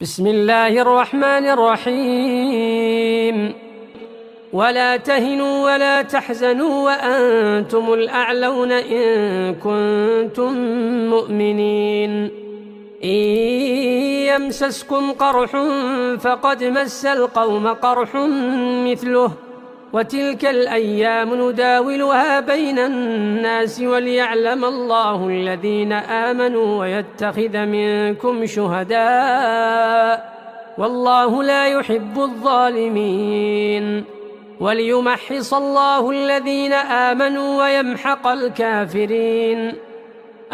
بسم الله الرحمن الرحيم. ولا تهنوا ولا تحزنوا وأنتم الأعلون إن كنتم مؤمنين. إن يمسسكم قرح فقد مس القوم قرح مثله، وتلك الأيام نداولها بين الناس وليعلم الله الذين آمنوا ويتخذ منكم شهداء، والله لا يحب الظالمين، وليمحص الله الذين آمنوا ويمحق الكافرين.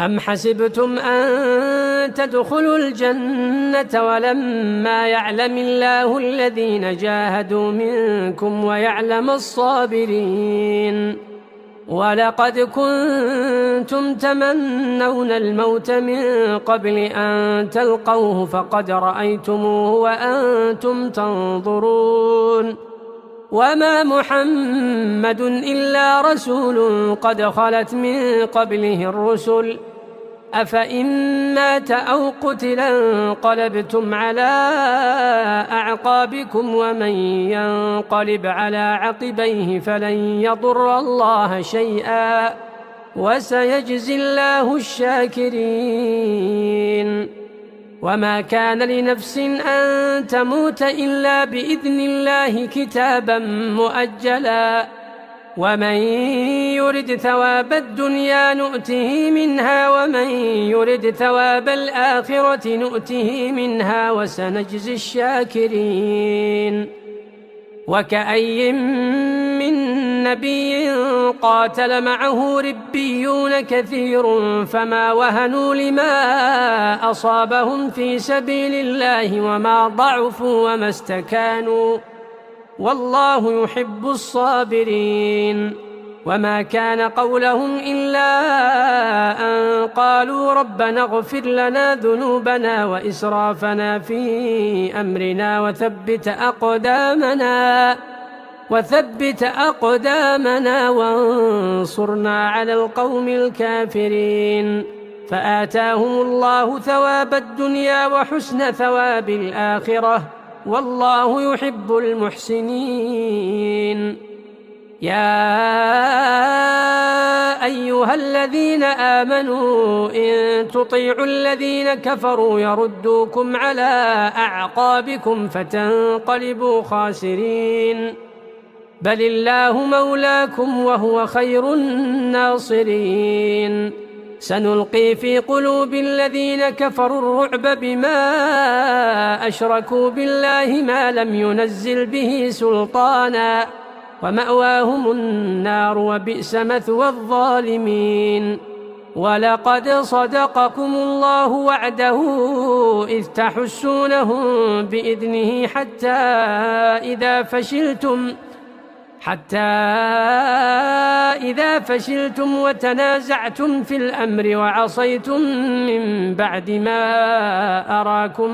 أم حسبتم أن تدخلوا الجنة ولما يعلم الله الذين جاهدوا منكم ويعلم الصابرين؟ ولقد كنتم تمنون الموت من قبل أن تلقوه فقد رأيتموه وأنتم تنظرون. وما محمد إلا رسول قد خلت من قبله الرسل، أفإن مات أو قتل انقلبتم على أعقابكم، ومن ينقلب على عقبيه فلن يضر الله شيئا وسيجزي الله الشاكرين. وما كان لنفس أن تموت إلا بإذن الله كتابا مؤجلا، ومن يرد ثواب الدنيا نؤته منها ومن يرد ثواب الآخرة نؤته منها وسنجزي الشاكرين. وكأي من نبي قاتل معه ربيون كثير فما وهنوا لما أصابهم في سبيل الله وما ضعفوا وما استكانوا، والله يحب الصابرين. وما كان قولهم إلا أن قالوا ربنا اغفر لنا ذنوبنا وإسرافنا في أمرنا وثبت أقدامنا وانصرنا على القوم الكافرين. فآتاهم الله ثواب الدنيا وحسن ثواب الآخرة، والله يحب المحسنين. يا أيها الذين آمنوا إن تطيعوا الذين كفروا يردوكم على أعقابكم فتنقلبوا خاسرين، بل الله مولاكم وهو خير الناصرين. سنلقي في قلوب الذين كفروا الرعب بما أشركوا بالله ما لم ينزل به سلطانا، ومأواهم النار وبئس مثوى الظالمين. ولقد صدقكم الله وعده إذ تحسونهم بإذنه حتى إذا فشلتم وتنازعتم في الأمر وعصيتم من بعد ما أراكم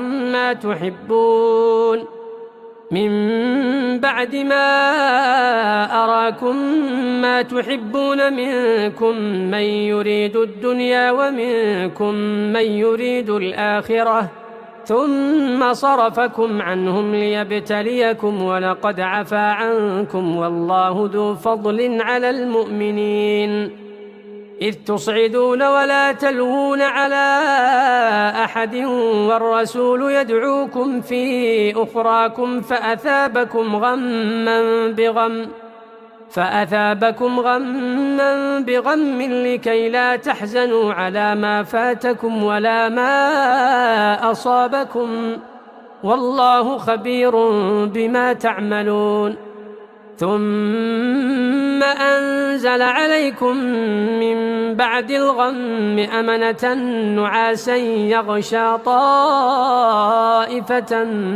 ما تحبون منكم من يريد الدنيا ومنكم من يريد الآخرة، ثم صرفكم عنهم ليبتليكم، ولقد عفا عنكم والله ذو فضل على المؤمنين. إذ تصعدون ولا تلوون على أحد والرسول يدعوكم في أخراكم فأثابكم غما بغم لكي لا تحزنوا على ما فاتكم ولا ما أصابكم، والله خبير بما تعملون. ثم أنزل عليكم من بعد الغم أمنة نعاسا يغشى طائفة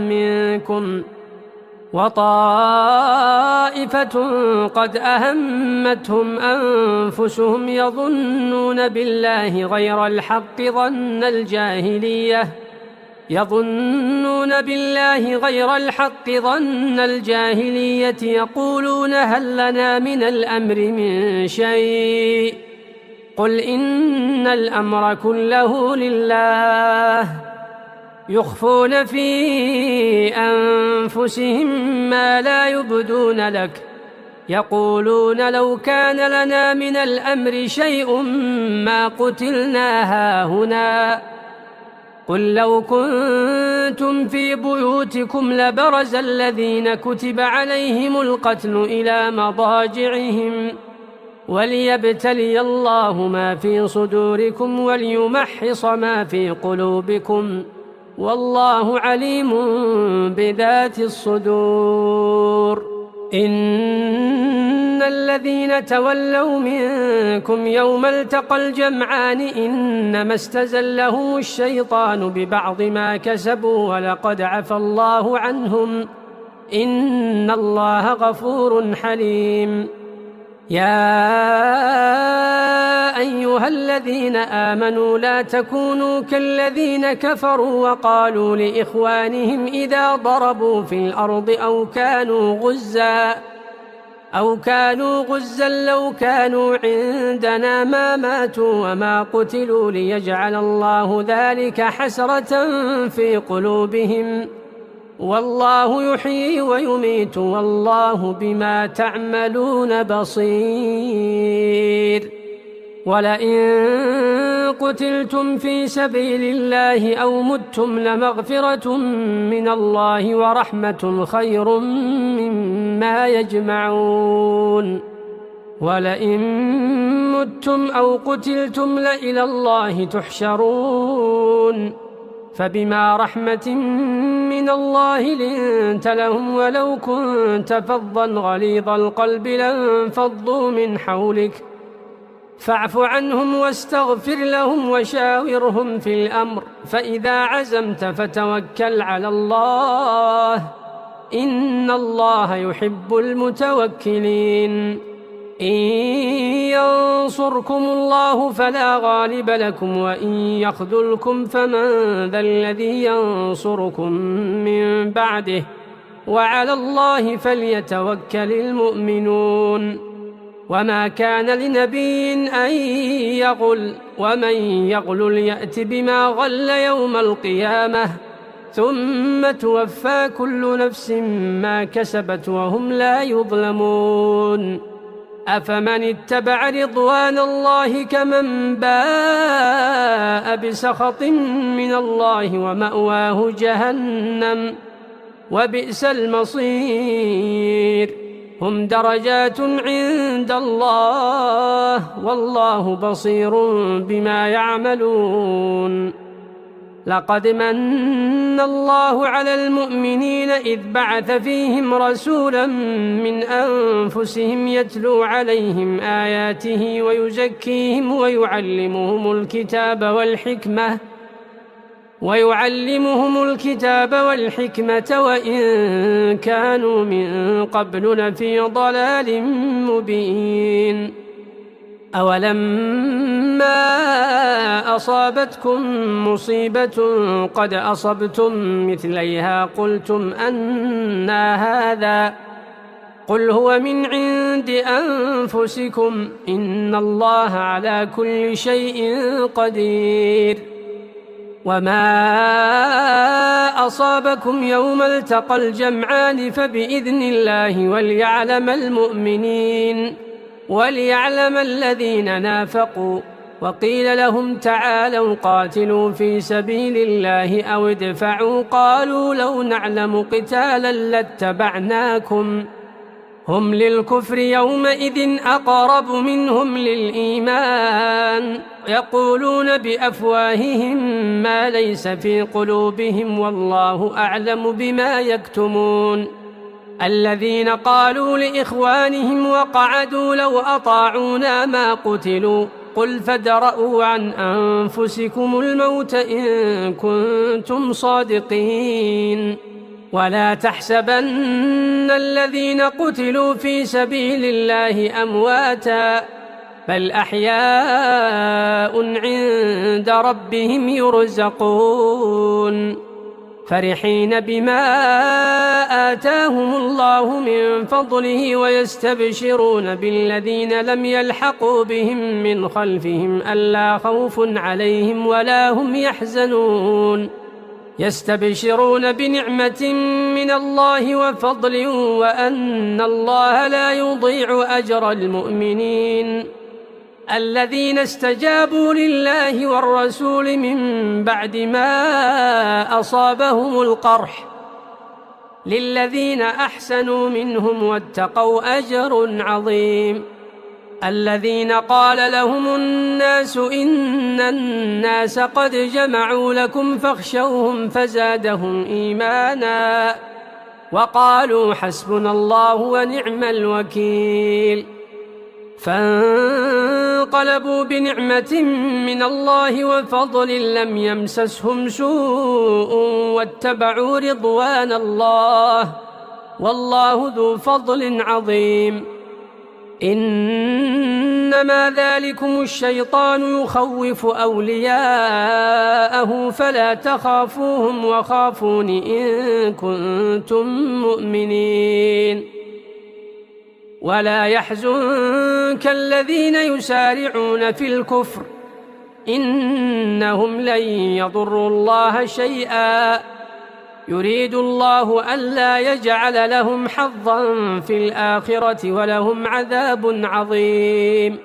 منكم، وطائفة قد أهمتهم أنفسهم يظنون بالله غير الحق ظن الجاهلية يقولون هل لنا من الأمر من شيء، قل إن الأمر كله لله يخفون في أنفسهم ما لا يبدون لك يقولون لو كان لنا من الأمر شيء ما قتلنا هاهنا قل لو كنتم في بيوتكم لبرز الذين كتب عليهم القتل إلى مضاجعهم وليبتلي الله ما في صدوركم وليمحص ما في قلوبكم والله عليم بذات الصدور. إن الذين تولوا منكم يوم التقى الجمعان إنما استزلهم الشيطان ببعض ما كسبوا ولقد عفى الله عنهم إن الله غفور حليم. يا أيها الذين آمنوا لا تكونوا كالذين كفروا وقالوا لإخوانهم إذا ضربوا في الأرض أو كانوا غزا لو كانوا عندنا ما ماتوا وما قتلوا ليجعل الله ذلك حسرة في قلوبهم والله يحيي ويميت والله بما تعملون بصير. ولئن قتلتم في سبيل الله أو متم لمغفرة من الله ورحمة خير مما يجمعون. ولئن متم أو قتلتم لإلى الله تحشرون. فبما رحمة من الله لنت لهم ولو كنت فظا غليظ القلب لانفضوا من حولك فاعف عنهم واستغفر لهم وشاورهم في الأمر فإذا عزمت فتوكل على الله إن الله يحب المتوكلين. إن ينصركم الله فلا غالب لكم وإن يخذلكم فمن ذا الذي ينصركم من بعده وعلى الله فليتوكل المؤمنون. وما كان لنبي أن يغل ومن يغل يأت بما غل يوم القيامة ثم توفى كل نفس ما كسبت وهم لا يظلمون. أفمن اتبع رضوان الله كمن باء بسخط من الله ومأواه جهنم وبئس المصير. هم درجات عند الله والله بصير بما يعملون. لقد من الله على المؤمنين إذ بعث فيهم رسولا من أنفسهم يتلو عليهم آياته ويزكيهم ويعلمهم الكتاب والحكمة وإن كانوا من قبل لفي ضلال مبين. أولما أصابتكم مصيبة قد أصبتم مثليها قلتم أنى هذا قل هو من عند أنفسكم إن الله على كل شيء قدير. وما أصابكم يوم التقى الجمعان فبإذن الله وليعلم الذين نافقوا. وقيل لهم تعالوا قاتلوا في سبيل الله أو ادفعوا قالوا لو نعلم قتالا لاتبعناكم هم للكفر يومئذ أقرب منهم للإيمان يقولون بأفواههم ما ليس في قلوبهم والله أعلم بما يكتمون. الذين قالوا لإخوانهم وقعدوا لو أطاعونا ما قتلوا قل فادرءوا عن أنفسكم الموت إن كنتم صادقين. ولا تحسبن الذين قتلوا في سبيل الله أمواتا بل أحياء عند ربهم يرزقون فرحين بما آتاهم الله من فضله ويستبشرون بالذين لم يلحقوا بهم من خلفهم ألا خوف عليهم ولا هم يحزنون يستبشرون بنعمة من الله وفضل وأن الله لا يضيع أجر المؤمنين الذين استجابوا لله والرسول من بعد ما أصابهم القرح للذين أحسنوا منهم واتقوا أجر عظيم الذين قال لهم الناس إن الناس قد جمعوا لكم فاخشوهم فزادهم إيمانا وقالوا حسبنا الله ونعم الوكيل فانقلبوا بنعمة من الله وفضل لم يمسسهم سوء واتبعوا رضوان الله والله ذو فضل عظيم إنما ذلكم الشيطان يخوف أولياءه فلا تخافوهم وخافون إن كنتم مؤمنين ولا يحزنك الذين يسارعون في الكفر إنهم لن يضروا الله شيئا يريد الله ألا يجعل لهم حظا في الآخرة ولهم عذاب عظيم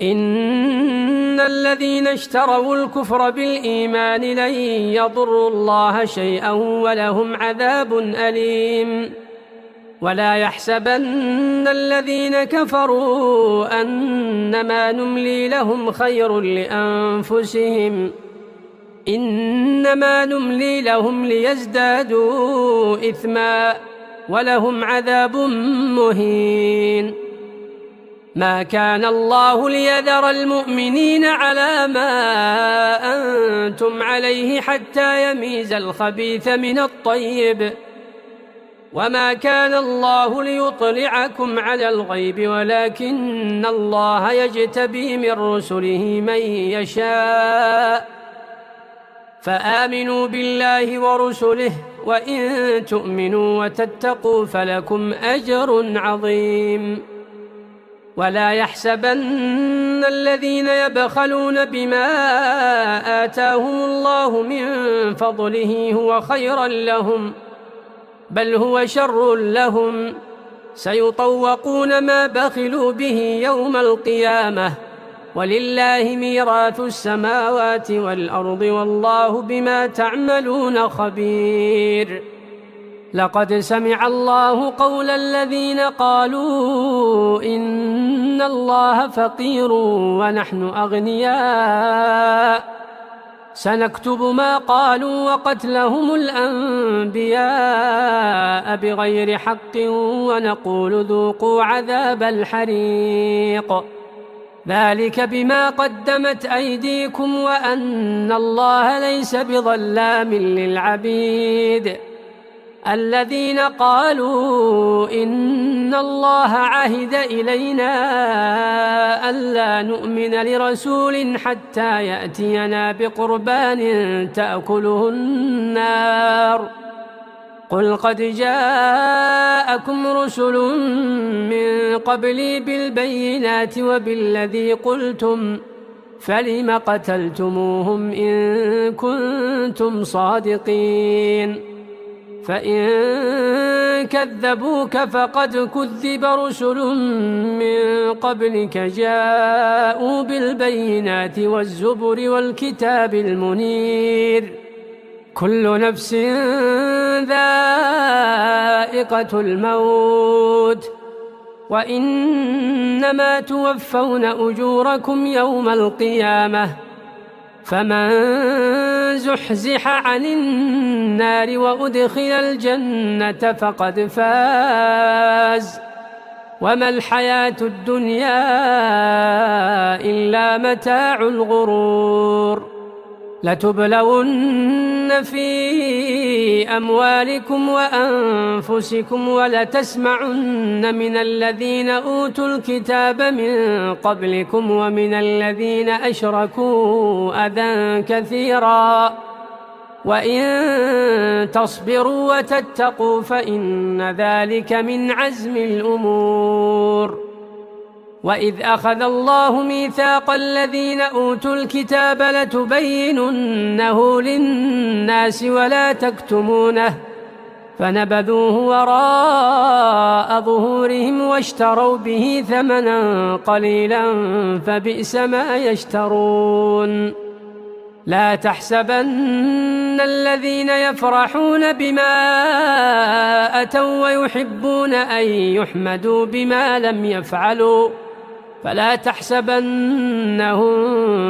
إن الذين اشتروا الكفر بالإيمان لن يضروا الله شيئا ولهم عذاب أليم ولا يحسبن الذين كفروا أنما نملي لهم خير لأنفسهم إنما نملي لهم ليزدادوا إثما ولهم عذاب مهين ما كان الله ليذر المؤمنين على ما أنتم عليه حتى يميز الخبيث من الطيب وما كان الله ليطلعكم على الغيب ولكن الله يجتبي من رسله من يشاء فآمنوا بالله ورسله وإن تؤمنوا وتتقوا فلكم أجر عظيم ولا يحسبن الذين يبخلون بما آتاهم الله من فضله هو خيرا لهم بل هو شر لهم سيطوقون ما بخلوا به يوم القيامة ولله ميراث السماوات والأرض والله بما تعملون خبير لقد سمع الله قول الذين قالوا إن الله فقير ونحن أغنياء سنكتب ما قالوا وقتلهم الأنبياء بغير حق ونقول ذوقوا عذاب الحريق ذلك بما قدمت أيديكم وأن الله ليس بظلام للعبيد الذين قالوا إن الله عهد إلينا ألا نؤمن لرسول حتى يأتينا بقربان تأكله النار قل قد جاءكم رسل من قبلي بالبينات وبالذي قلتم فلم قتلتموهم إن كنتم صادقين فإن كذبوك فقد كذب رسل من قبلك جاءوا بالبينات والزبر والكتاب المنير كل نفس ذائقة الموت وإنما توفون أجوركم يوم القيامة فمن زحزح عن النار وأدخل الجنة فقد فاز وما الحياة الدنيا إلا متاع الغرور لتبلون في أموالكم وأنفسكم ولتسمعن من الذين أوتوا الكتاب من قبلكم ومن الذين أشركوا أذى كثيرا وإن تصبروا وتتقوا فإن ذلك من عزم الأمور وإذ أخذ الله ميثاق الذين أوتوا الكتاب لتبيننه للناس ولا تكتمونه فنبذوه وراء ظهورهم واشتروا به ثمنا قليلا فبئس ما يشترون لا تحسبن الذين يفرحون بما أتوا ويحبون أن يحمدوا بما لم يفعلوا فلا تحسبنهم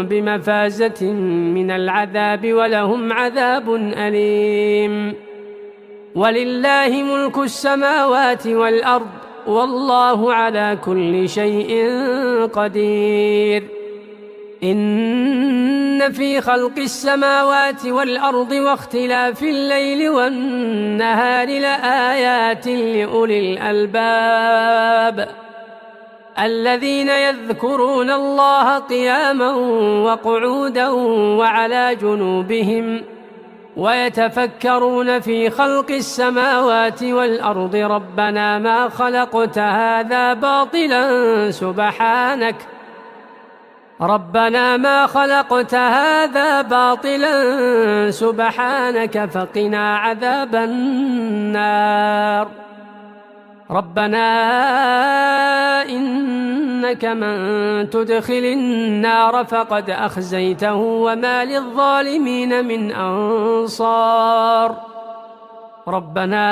بمفازة من العذاب ولهم عذاب أليم ولله ملك السماوات والأرض والله على كل شيء قدير إن في خلق السماوات والأرض واختلاف الليل والنهار لآيات لأولي الألباب الذين يذكرون الله قياما وقعودا وعلى جنوبهم ويتفكرون في خلق السماوات والأرض ربنا ما خلقت هذا باطلا سبحانك فقنا عذاب النار ربنا إنك من تدخل النار فقد أخزيته وما للظالمين من أنصار ربنا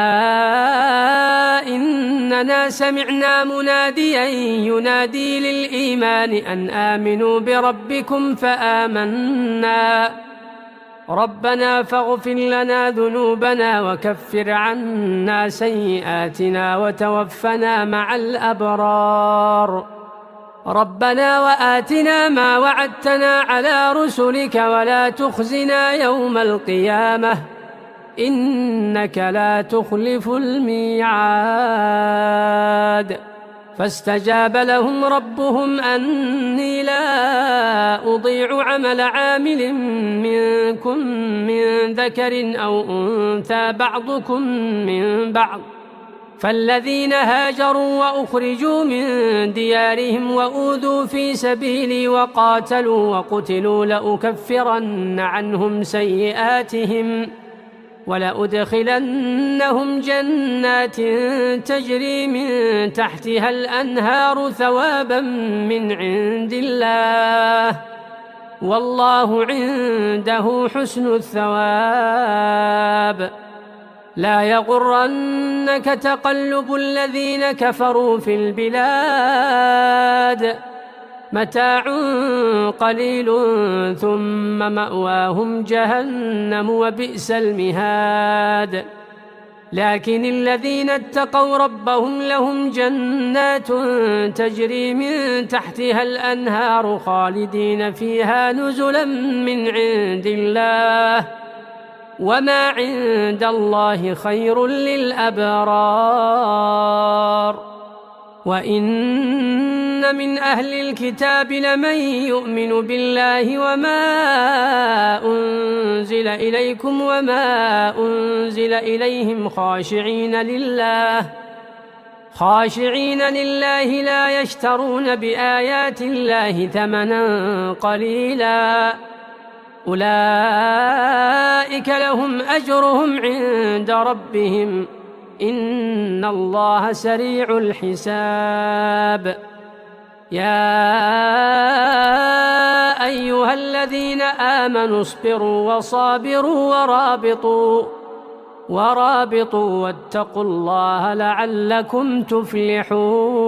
إننا سمعنا مناديا ينادي للإيمان أن آمنوا بربكم فآمنا ربنا فاغفر لنا ذنوبنا وكفر عنا سيئاتنا وتوفنا مع الأبرار ربنا وآتنا ما وعدتنا على رسلك ولا تخزنا يوم القيامة إنك لا تخلف الميعاد فاستجاب لهم ربهم أني لا أضيع عمل عامل منكم من ذكر أو أنثى بعضكم من بعض فالذين هاجروا وأخرجوا من ديارهم وأوذوا في سبيلي وقاتلوا وقتلوا لأكفرن عنهم سيئاتهم ولأدخلنهم جنات تجري من تحتها الأنهار ثوابا من عند الله والله عنده حسن الثواب لا يغرنك تقلب الذين كفروا في البلاد متاع قليل ثم مأواهم جهنم وبئس المهاد لكن الذين اتقوا ربهم لهم جنات تجري من تحتها الأنهار خالدين فيها نزلا من عند الله وما عند الله خير للأبرار وإن من أهل الكتاب لمن يؤمن بالله وما أنزل إليكم وما أنزل إليهم خاشعين لله لا يشترون بآيات الله ثمنا قليلا أولئك لهم أجرهم عند ربهم إن الله سريع الحساب يا أيها الذين آمنوا اصبروا وصابروا ورابطوا واتقوا الله لعلكم تفلحون